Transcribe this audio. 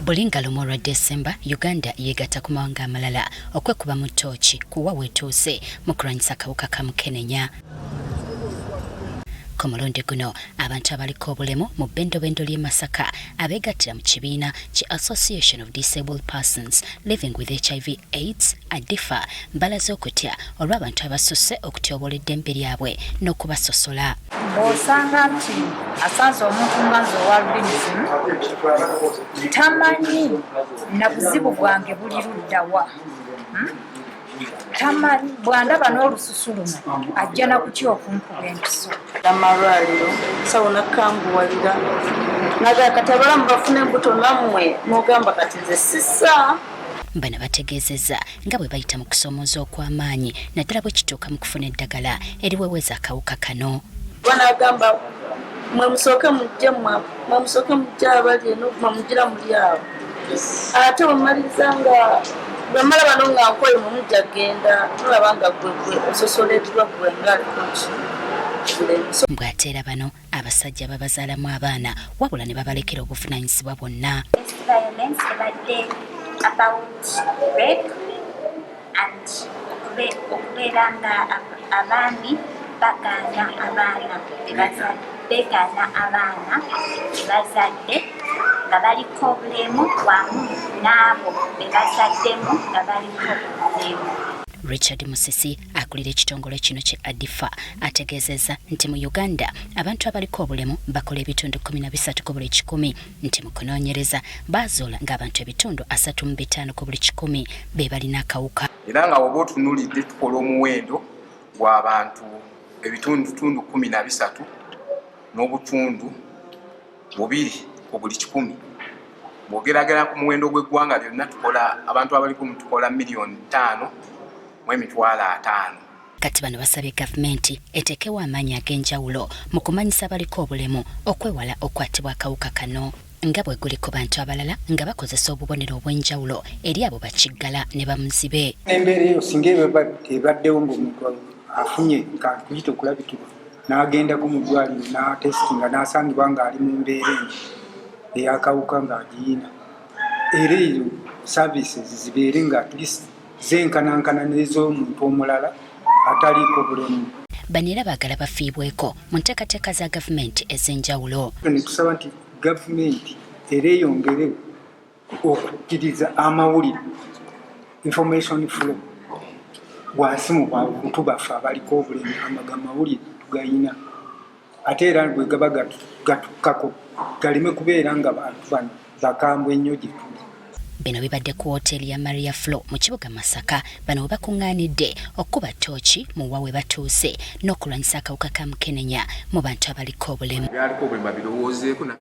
Bulingalo mwolwa December, Uganda yegatta ku mawanga amalala okwekuba mu ttooki kuwa wetuuse mu kulwanyisa akawuka ka mukenenya. Ku mulundi guno abantu abaliko obulemu mu bbendobendo ly'e Masaka abeegattira mu kibiina ki Association of Disabled Persons Living with HIV/AIDS ADIFA balaze okutya olw'abantu abasusse okutyoboola eddembe lyabwe n'okubasosola. Osanga nti asanze omuntu nganze owa albinism tamanyi na buzibu bwange buli luddawa. Tamanyi bw'andaba n'olususuluma ajja na kutya okunkuba empiso. Amalwaliro sawona kanguwalira naga katabalamu bafuna embuto nammwe n'ogamba kati nze sissa. Bano bategeezezza nga bwe bayita mu kusomooza okw'amaanyi naddala bwe kituuka mu kufuna eddagala eriweweeza akawuka kano. Banagamba mwe musooke mujje abali eno mugira muli abo ate bwemaliriza nga bwemala bano nga nkoye mu mujja genda nolaba nga gwe ososoleddwa gwe ngaalikoki. Bw'ate era bano abasajja babazaalamu abaana wabula ne babalekera obuvunaanyizibwa bwonna. Violence ebadde about rape and okubeera nga abaami bagaana abaana bazadde nga baliko obulemu wamu n'abo be bazaddemu nga baliko obulemu. Richard Musisi akulira ekitongole kino kye ADIFA ategeezezza nti mu Uganda abantu abaliko obulemu bakola ebitundu 13 ku buli 100 nti mu kunoonyereza baazoola ng'abantu ebitundu 35 ku buli 100 be balina akawuka. Era nga oba otunuulidde tukola omuwendo gw'abantu ebitundu 13 n'obutundu 2 ku buli 100. Bw'ogeragera ku muwendo gw'eggwanga lyonna tukola abantu abaliko tukola 5,000,000 5. Kati bano basabye gavumenti eteekewo amaanyi ag'enjawulo mu kumanyisa abaliko obulemu okwewala okwatibwa akawuka kano nga bwe guli ku bantu abalala nga bakozesa obubonero obw'enjawulo eri abo bakiggala ne bamuzibe. Embeera eyo singa ebaddewo ng'omuntu afunye kuyita okulabikibwa n'agendako mu ddwaliro n'atesitinga n'asangibwa ng'ali mu mbeera ey'akawuka ng'agiyina era eyo services zibeere nga at least zenkanankana n'ez'omuntu omulala ataliko bulemu. Bano era baagala bafiibweko mu nteekateeka za gavumenti ez'enjawulo. Ne tusaba nti gavumenti era eyongere okukkiriza amawulire information flow wansi mu bantu baffe abaliko obulemu amawulire tugayina ate era bwe gaba gatukkako galeme kubeera nga bantu bano bakambwe ennyo gye tuli. Bino bibadde ku woteeri ya Maria Flow mu kibuga Masaka bano we bakuŋŋaanidde okuba ttooki mu wa we batuuse n'okulwanyisa akawuka ka mukenenya mu bantu abaliko obulemu.